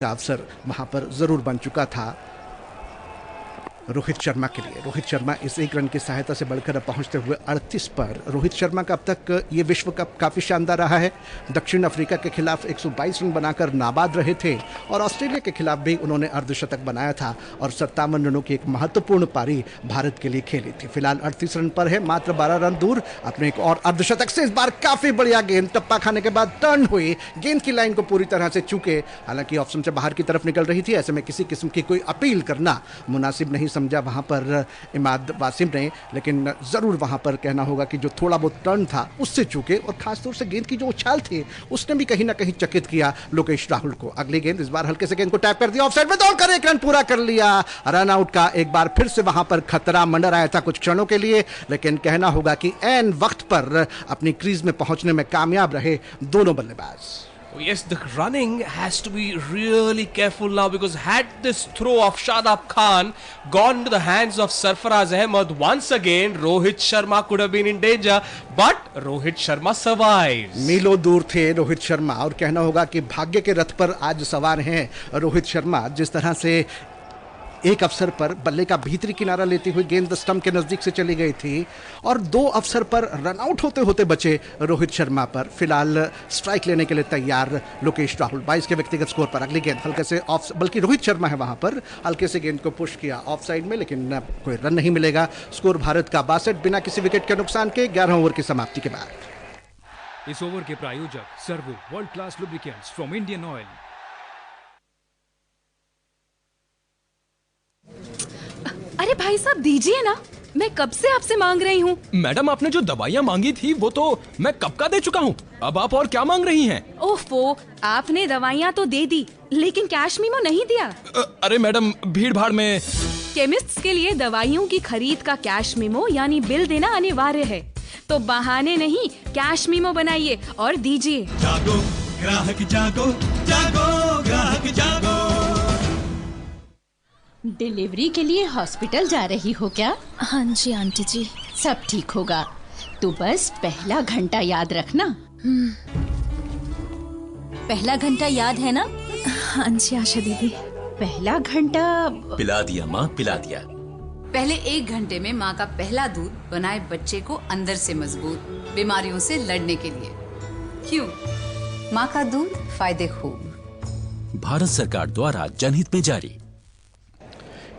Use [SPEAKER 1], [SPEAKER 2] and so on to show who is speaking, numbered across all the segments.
[SPEAKER 1] का अवसर वहां पर जरूर बन चुका था रोहित शर्मा के लिए। रोहित शर्मा इस एक रन की सहायता से बढ़कर अब पहुंचते हुए 38 पर। रोहित शर्मा का अब तक ये विश्व कप काफी शानदार रहा है। दक्षिण अफ्रीका के खिलाफ 122 रन बनाकर नाबाद रहे थे और ऑस्ट्रेलिया के खिलाफ भी उन्होंने अर्धशतक बनाया था और 57 रनों की एक महत्वपूर्ण पारी भारत के लिए खेली थी। फिलहाल 38 रन पर है, मात्र 12 रन दूर अपने एक और अर्धशतक से। इस बार काफी बढ़िया गेंद, टप्पा खाने के बाद टर्न हुई, गेंद की लाइन को पूरी तरह से चूके, हालांकि ऑप्शन से बाहर की तरफ निकल रही थी। ऐसे में किसी किस्म की कोई अपील करना मुनासिब नहीं समझा वहां पर इमाद वासिम ने, लेकिन जरूर वहां पर कहना होगा कि जो थोड़ा बहुत टर्न था उससे चूके और खासतौर से गेंद की जो उछाल थी उसने भी कहीं ना कहीं चकित किया लोकेश राहुल को। अगली गेंद, इस बार हल्के से गेंद को टैप कर दिया, ऑफसाइड में दौड़कर एक रन पूरा कर लिया। रन आउट का एक बार फिर से वहां पर खतरा मंडर आया था कुछ क्षणों के लिए, लेकिन कहना होगा कि ऐन वक्त पर अपनी क्रीज में पहुंचने में कामयाब रहे दोनों बल्लेबाज।
[SPEAKER 2] Oh, yes, the running has to be really careful now, because had this throw of Shadab Khan gone into the hands of Sarfaraz Ahmed once again, Rohit Sharma could have been in danger, but Rohit Sharma survives.
[SPEAKER 1] मीलों दूर थे रोहित शर्मा और कहना होगा कि भाग्य के रथ पर आज सवार हैं रोहित शर्मा। जिस तरह से एक अवसर पर बल्ले का भीतरी किनारा लेती हुई गेंद स्टंप के नजदीक से चली गई थी और दो अवसर पर रन आउट होते होते बचे रोहित शर्मा पर। फिलहाल स्ट्राइक लेने के लिए तैयार लोकेश राहुल। 22 के व्यक्तिगत स्कोर पर अगली गेंद हल्के से ऑफ, बल्कि रोहित शर्मा है वहां पर, हल्के से गेंद को पुश किया ऑफ साइड में, लेकिन कोई रन नहीं मिलेगा। स्कोर भारत का 62 बिना किसी विकेट के नुकसान के 11 ओवर की समाप्ति के बाद।
[SPEAKER 3] इस ओवर के प्रायोजक servo world class lubricants from Indian oil.
[SPEAKER 4] अरे भाई साहब दीजिए ना, मैं कब से आपसे मांग रही हूँ।
[SPEAKER 2] मैडम, आपने जो दवाइयाँ मांगी थी वो तो मैं कब का दे चुका हूँ, अब आप और क्या मांग रही हैं?
[SPEAKER 4] ओफो, आपने दवाइयाँ तो दे दी लेकिन कैश मीमो नहीं दिया।
[SPEAKER 2] अरे मैडम, भीड़ भाड़ में।
[SPEAKER 4] केमिस्ट्स के लिए दवाइयों की खरीद का कैश मीमो यानी बिल देना अनिवार्य है, तो बहाने नहीं, कैश मीमो बनाइए और दीजिए।
[SPEAKER 5] जागो ग्राहक जागो, जागो ग्राहक जागो।
[SPEAKER 6] डिलीवरी के लिए हॉस्पिटल जा रही हो क्या?
[SPEAKER 7] हाँ जी आंटी जी।
[SPEAKER 6] सब ठीक होगा, तो बस पहला घंटा याद रखना।
[SPEAKER 7] पहला घंटा याद है ना? हाँ जी आशा दीदी।
[SPEAKER 6] पहला घंटा
[SPEAKER 5] पिला दिया माँ, पिला दिया।
[SPEAKER 8] पहले 1 घंटे में माँ का पहला दूध बनाए बच्चे को अंदर से मजबूत, बीमारियों से लड़ने के लिए। क्यों? माँ का दूध, फायदे खूब।
[SPEAKER 5] भारत सरकार द्वारा जनहित में जारी।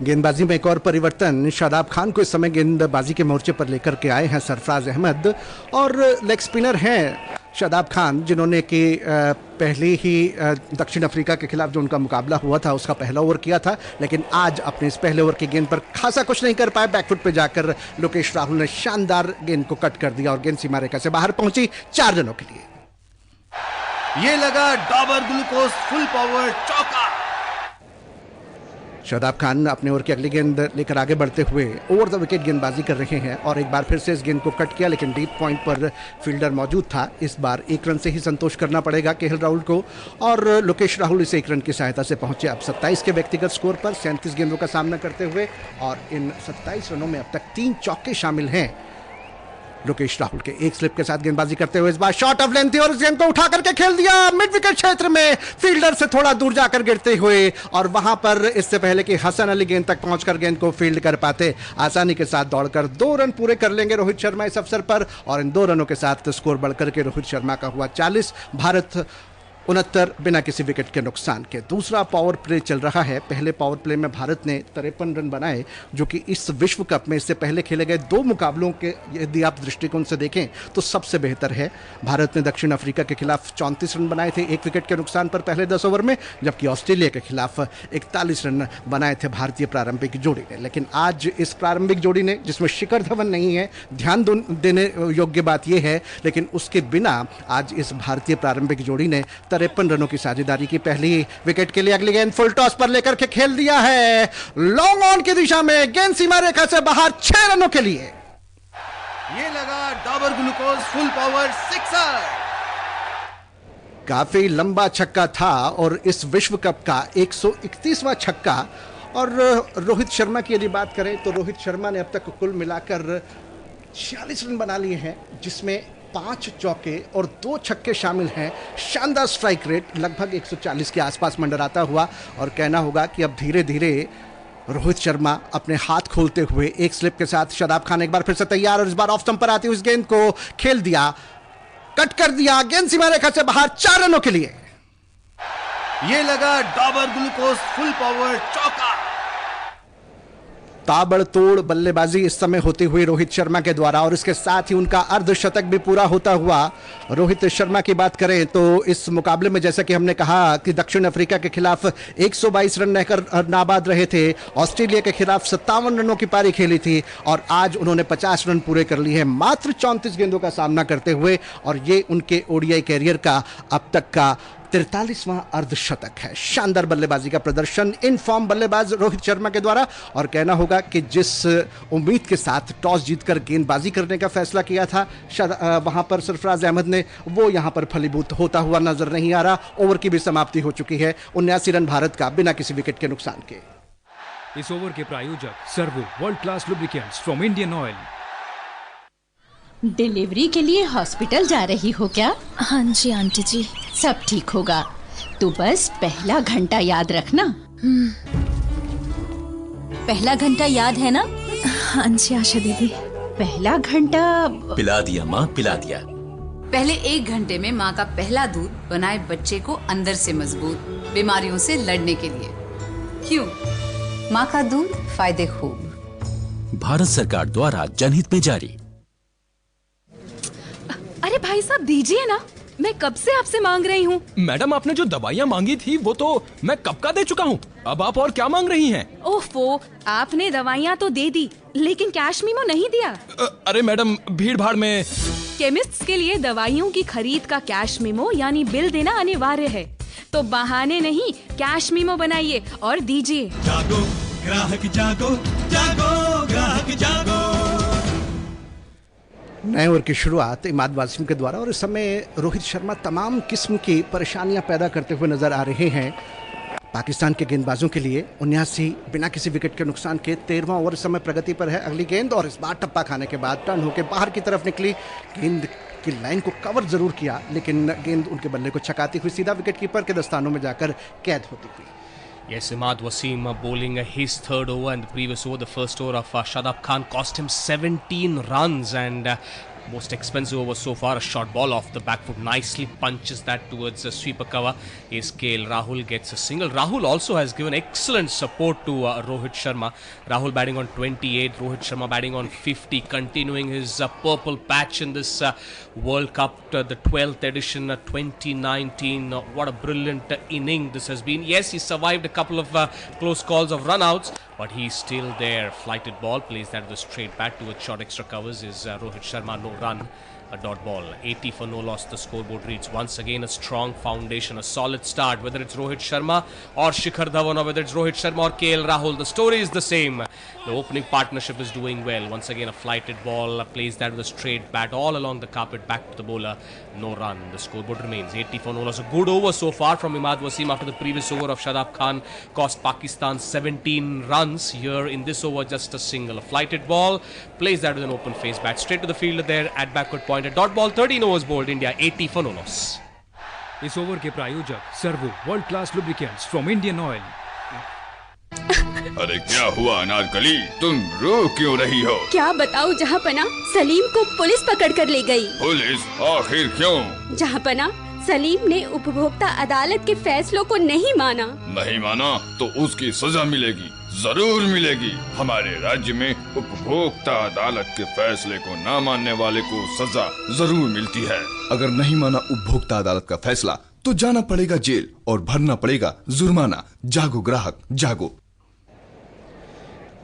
[SPEAKER 1] गेंदबाजी में एक और परिवर्तन, शादाब खान को इस समय गेंदबाजी के मोर्चे पर लेकर के आए हैं सरफराज अहमद और लेग स्पिनर हैं शादाब खान, जिन्होंने कि पहले ही दक्षिण अफ्रीका के खिलाफ जो उनका मुकाबला हुआ था उसका पहला ओवर किया था, लेकिन आज अपने इस पहले ओवर की गेंद पर खासा कुछ नहीं कर पाए। बैकफुट पे जाकर लोकेश राहुल ने शानदार गेंद को कट कर दिया और गेंद सीमा रेखा से बाहर पहुंची 4 रनों के लिए।
[SPEAKER 9] ये लगा डाबर ग्लूकोज फुल पावर चौका।
[SPEAKER 1] शादाब खान अपने ओवर की अगली गेंद लेकर आगे बढ़ते हुए ओवर द विकेट गेंदबाजी कर रहे हैं और एक बार फिर से इस गेंद को कट किया, लेकिन डीप पॉइंट पर फील्डर मौजूद था। इस बार 1 रन से ही संतोष करना पड़ेगा केएल राहुल को और लोकेश राहुल इस 1 रन की सहायता से पहुंचे अब 27 के व्यक्तिगत स्कोर पर 37 गेंदों का सामना करते हुए, और इन 27 रनों में अब तक 3 चौके शामिल हैं लोकेश राहुल के। एक स्लिप के साथ गेंदबाजी करते हुए इस बार शॉट ऑफ लेंथ थी और इस गेंद को उठा करके खेल दिया मिड विकेट क्षेत्र में, फील्डर से थोड़ा दूर जाकर गिरते हुए, और वहां पर इससे पहले कि हसन अली गेंद तक पहुंचकर गेंद को फील्ड कर पाते, आसानी के साथ दौड़कर 2 रन पूरे कर लेंगे रोहित शर्मा इस अवसर पर, और इन 2 रनों के साथ स्कोर बढ़कर के रोहित शर्मा का हुआ 40, भारत 69 बिना किसी विकेट के नुकसान के। दूसरा पावर प्ले चल रहा है। पहले पावर प्ले में भारत ने 53 रन बनाए, जो कि इस विश्व कप में इससे पहले खेले गए 2 मुकाबलों के यदि आप दृष्टिकोण से देखें तो सबसे बेहतर है। भारत ने दक्षिण अफ्रीका के खिलाफ 34 रन बनाए थे 1 विकेट के नुकसान पर पहले 10 ओवर में, जबकि ऑस्ट्रेलिया के खिलाफ 41 रन बनाए थे भारतीय प्रारंभिक जोड़ी ने। लेकिन आज इस प्रारंभिक जोड़ी ने, जिसमें शिखर धवन नहीं है, ध्यान देने योग्य बात यह है, लेकिन उसके बिना आज इस भारतीय प्रारंभिक जोड़ी ने 53 रनों की साझेदारी की। पहली विकेट के लिए अगली गेंद फुल टॉस पर लेकर के खेल दिया है लॉन्ग ऑन की दिशा में, गेंद सीमा रेखा से बाहर 6 रनों के लिए।
[SPEAKER 9] ये लगा Dabur glucose full power sixer.
[SPEAKER 1] काफी लंबा छक्का था और इस विश्व कप का 131वां छक्का। और रोहित शर्मा की यदि बात करें तो रोहित शर्मा ने अब तक कुल मिलाकर 46 रन बना लिए हैं, जिसमें 5 चौके और 2 छक्के शामिल हैं। शानदार स्ट्राइक रेट लगभग 140 के आसपास मंडराता हुआ, और कहना होगा कि अब धीरे धीरे रोहित शर्मा अपने हाथ खोलते हुए एक स्लिप के साथ। शादाब खान एक बार फिर से तैयार, और इस बार ऑफ स्टंप पर आती हुई इस गेंद को खेल दिया, कट कर दिया, गेंद सीमा रेखा से बाहर 4 रनों के लिए।
[SPEAKER 9] ये लगा डाबर ग्लूकोज फुल पावर चौका।
[SPEAKER 1] ताबड़तोड़ बल्लेबाजी इस समय होती हुई रोहित शर्मा के द्वारा, और इसके साथ ही उनका अर्धशतक भी पूरा होता हुआ। रोहित शर्मा की बात करें तो इस मुकाबले में जैसा कि हमने कहा कि दक्षिण अफ्रीका के खिलाफ 122 रन रहकर नाबाद रहे थे, ऑस्ट्रेलिया के खिलाफ 57 रनों की पारी खेली थी, और आज उन्होंने 50 रन पूरे कर लिए हैं मात्र 34 गेंदों का सामना करते हुए, और ये उनके ओडीआई कैरियर का अब तक का 43वां अर्धशतक है। शानदार बल्लेबाजी का प्रदर्शन इन फॉर्म बल्लेबाज रोहित शर्मा के द्वारा, और कहना होगा कि जिस उम्मीद के साथ टॉस जीतकर गेंदबाजी करने का फैसला किया था वहां पर सरफराज अहमद ने, वो यहां पर फलीभूत होता हुआ नजर नहीं आ रहा। ओवर की भी समाप्ति हो चुकी है, 79 रन भारत का बिना किसी विकेट के नुकसान के।
[SPEAKER 3] इस ओवर के प्रायोजक servo world class lubricants from Indian oil.
[SPEAKER 6] Delivery के लिए हॉस्पिटल जा रही हो क्या?
[SPEAKER 7] हाँ जी आंटी जी।
[SPEAKER 6] सब ठीक होगा, तू बस पहला घंटा याद रखना।
[SPEAKER 7] पहला घंटा याद है ना? हाँ जी आशा दीदी।
[SPEAKER 6] पहला घंटा
[SPEAKER 5] पिला दिया माँ, पिला दिया।
[SPEAKER 8] पहले 1 घंटे में माँ का पहला दूध बनाए बच्चे को अंदर से मजबूत, बीमारियों से लड़ने के लिए। क्यों? माँ का दूध फायदे खूब।
[SPEAKER 5] भारत सरकार द्वारा जनहित में जारी।
[SPEAKER 4] अरे भाई साहब दीजिए ना, मैं कब से आपसे मांग रही हूँ।
[SPEAKER 3] मैडम आपने जो दवाइयाँ मांगी थी वो तो मैं कब का दे चुका हूँ, अब आप और क्या मांग रही हैं?
[SPEAKER 4] ओफो, आपने दवाइयाँ तो दे दी लेकिन कैश मीमो नहीं दिया।
[SPEAKER 3] अरे मैडम भीड़ भाड़ में।
[SPEAKER 4] केमिस्ट्स के लिए दवाइयों की खरीद का कैश मीमो यानी बिल देना अनिवार्य है, तो बहाने नहीं, कैश मीमो बनाइए और दीजिए।
[SPEAKER 5] जागो ग्राहक जागो, जागो ग्राहक जागो।
[SPEAKER 1] नए ओवर की शुरुआत इमाद वासिम के द्वारा, और इस समय रोहित शर्मा तमाम किस्म की परेशानियां पैदा करते हुए नजर आ रहे हैं पाकिस्तान के गेंदबाजों के लिए। 79 बिना किसी विकेट के नुकसान के 13वां ओवर इस समय प्रगति पर है। अगली गेंद, और इस बार टप्पा खाने के बाद टर्न होकर बाहर की तरफ निकली, गेंद की लाइन को कवर जरूर किया लेकिन गेंद उनके बल्ले को छकाती हुई सीधा विकेट कीपर के दस्तानों में जाकर कैद होती हुई।
[SPEAKER 2] Yes, Imad Wasim bowling his third over, and the previous over, the first over of Shadab Khan, cost him 17 runs, and most expensive over so far. A short ball off the back foot, nicely punches that towards the sweeper cover. Is KL Rahul gets a single. Rahul also has given excellent support to Rohit Sharma. Rahul batting on 28, Rohit Sharma batting on 50, continuing his purple patch in this World Cup, the 12th edition, 2019. What a brilliant inning this has been. Yes, he survived a couple of close calls of run-outs, but he's still there. Flighted ball, plays that with a straight bat towards short extra covers. Is Rohit Sharma, no run, a dot ball. 80 for no loss, the scoreboard reads. Once again a strong foundation, a solid start, whether it's Rohit Sharma or Shikhar Dhawan, or whether it's Rohit Sharma or KL Rahul, the story is the same. The opening partnership is doing well. Once again a flighted ball, plays that with a straight bat all along the carpet, back to the bowler, no run. The scoreboard remains 80 for no loss. A good over so far from Imad Wasim after the previous over of Shadab Khan cost Pakistan 17 runs. Here in this over just a single. A flighted ball, plays that with an open face bat straight to the fielder there at backward point. A dot ball, 13 overs bowled, India 80 for no loss.
[SPEAKER 3] इस over के प्रायोजक servo world class lubricants from Indian oil.
[SPEAKER 10] अरे क्या हुआ अनारकली, तुम रो क्यों रही हो?
[SPEAKER 11] क्या बताऊं जहाँपना, सलीम को पुलिस पकड़ कर ले गई।
[SPEAKER 10] पुलिस? आखिर क्यों?
[SPEAKER 11] जहाँपना, सलीम ने उपभोक्ता अदालत के फैसलों को नहीं माना।
[SPEAKER 10] नहीं माना तो उसकी सजा मिलेगी, जरूर मिलेगी। हमारे राज्य में उपभोक्ता अदालत के फैसले को न मानने वाले को सजा जरूर मिलती है।
[SPEAKER 12] अगर नहीं माना उपभोक्ता अदालत का फैसला तो जाना पड़ेगा जेल और भरना पड़ेगा जुर्माना। जागो ग्राहक जागो।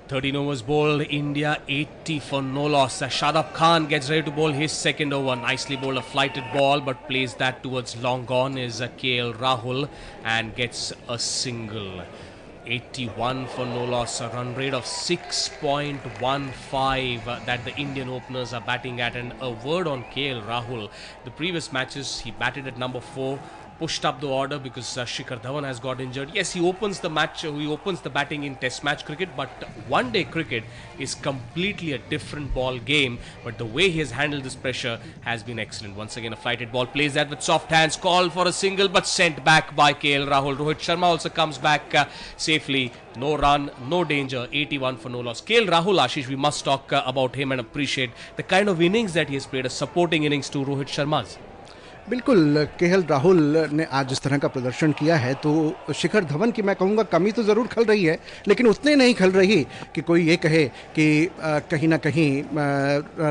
[SPEAKER 2] 13 overs bowled, India 80 for no loss. Shadab Khan gets ready to bowl his second over. Nicely bowled, a flighted ball, but plays that towards long gone is KL Rahul and gets a single. 81 for no loss, a run rate of 6.15 that the Indian openers are batting at. And a word on KL Rahul. The previous matches he batted at number 4. pushed up the order because Shikhar Dhawan has got injured. Yes, he opens the match, he opens the batting in Test match cricket, but one day cricket is completely a different ball game. But the way he has handled this pressure has been excellent. Once again, a flighted ball, plays that with soft hands, called for a single but sent back by KL Rahul. Rohit Sharma also comes back safely. No run, no danger, 81 for no loss. KL Rahul, Ashish, we must talk about him and appreciate the kind of innings that he has played, a supporting innings to Rohit Sharma's.
[SPEAKER 1] बिल्कुल, KL Rahul ने आज जिस तरह का प्रदर्शन किया है तो शिखर धवन की मैं कहूँगा कमी तो ज़रूर खल रही है, लेकिन उतने नहीं खल रही कि कोई ये कहे कि कहीं ना कहीं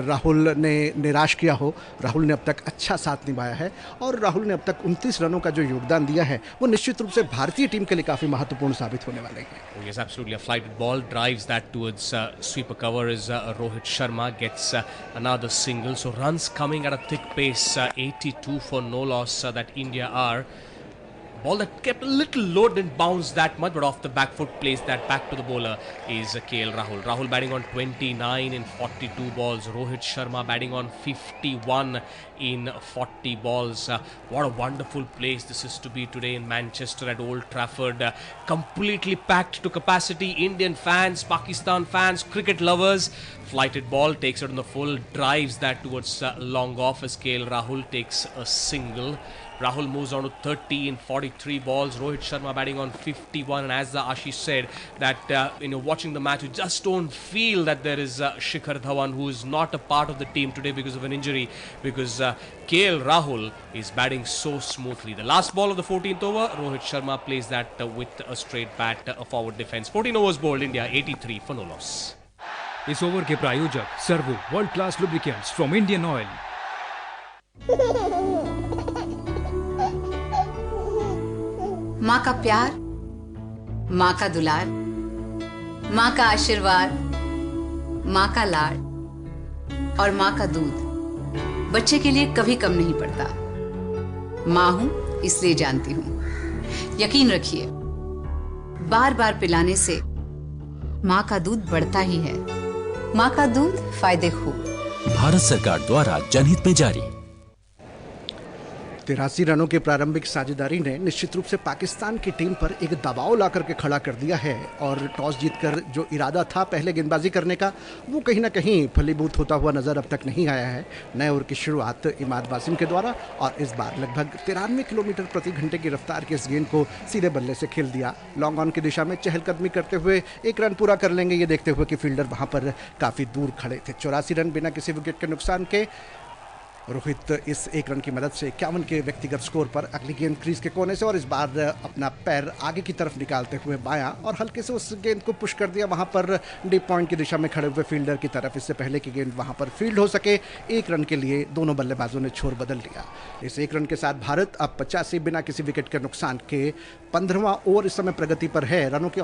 [SPEAKER 1] राहुल ने निराश किया हो। राहुल ने अब तक अच्छा साथ निभाया है और राहुल ने अब तक 29 रनों का जो योगदान दिया है वो निश्चित रूप से भारतीय टीम के लिए काफ़ी महत्वपूर्ण साबित होने वाले हैं।
[SPEAKER 2] Oh yes, absolutely. A flighted ball drives that towards sweeper cover as Rohit Sharma gets another single. So runs coming at a thick pace, 82 for no loss that India are. Ball that kept a little low, didn't bounce that much, but off the back foot plays that back to the bowler is KL Rahul. Rahul batting on 29 in 42 balls. Rohit Sharma batting on 51 in 40 balls. What a wonderful place this is to be today in Manchester at Old Trafford. Completely packed to capacity. Indian fans, Pakistan fans, cricket lovers. Flighted ball takes it on the full, drives that towards long off as KL Rahul takes a single. Rahul moves on to 30 in 43 balls. Rohit Sharma batting on 51. And as Ashish said, that watching the match, you just don't feel that there is Shikhar Dhawan, who is not a part of the team today because of an injury, because KL Rahul is batting so smoothly. The last ball of the 14th over, Rohit Sharma plays that with a straight bat, a forward defense. 14 overs bowled, India 83 for no loss.
[SPEAKER 3] इस over के प्रायोजक servo world class lubricants from Indian oil.
[SPEAKER 8] माँ का प्यार, माँ का दुलार, माँ का आशीर्वाद, माँ का लाड और माँ का दूध बच्चे के लिए कभी कम नहीं पड़ता। माँ हूं इसलिए जानती हूं। यकीन रखिए, बार बार पिलाने से माँ का दूध बढ़ता ही है। माँ का दूध फायदे खूब।
[SPEAKER 13] भारत सरकार द्वारा जनहित में जारी।
[SPEAKER 1] 83 रनों की प्रारंभिक साझेदारी ने निश्चित रूप से पाकिस्तान की टीम पर एक दबाव ला करके खड़ा कर दिया है और टॉस जीतकर जो इरादा था पहले गेंदबाजी करने का वो कहीं ना कहीं फलीभूत होता हुआ नज़र अब तक नहीं आया है। नए ओवर की शुरुआत इमाद वासिम के द्वारा और इस बार लगभग 93 किलोमीटर प्रति घंटे की रफ्तार के इस गेंद को सीधे बल्ले से खेल दिया। लॉन्ग ऑन की दिशा में चहलकदमी करते हुए एक रन पूरा कर लेंगे ये देखते हुए कि फील्डर वहाँ पर काफ़ी दूर खड़े थे। 84 रन बिना किसी विकेट के नुकसान के। रोहित इस एक रन की मदद से 51 के व्यक्तिगत स्कोर पर अगली गेंद क्रीज के कोने से और इस बार अपना पैर आगे की तरफ निकालते हुए बायां और हल्के से उस गेंद को पुश कर दिया वहां पर डीप पॉइंट की दिशा में खड़े हुए फील्डर की तरफ। इससे पहले कि गेंद वहां पर फील्ड हो सके एक रन के लिए दोनों बल्लेबाजों ने छोर बदल लिया। इस एक रन के साथ भारत अब 85 बिना किसी विकेट के नुकसान के 15वां ओवर इस समय प्रगति पर है। रनों की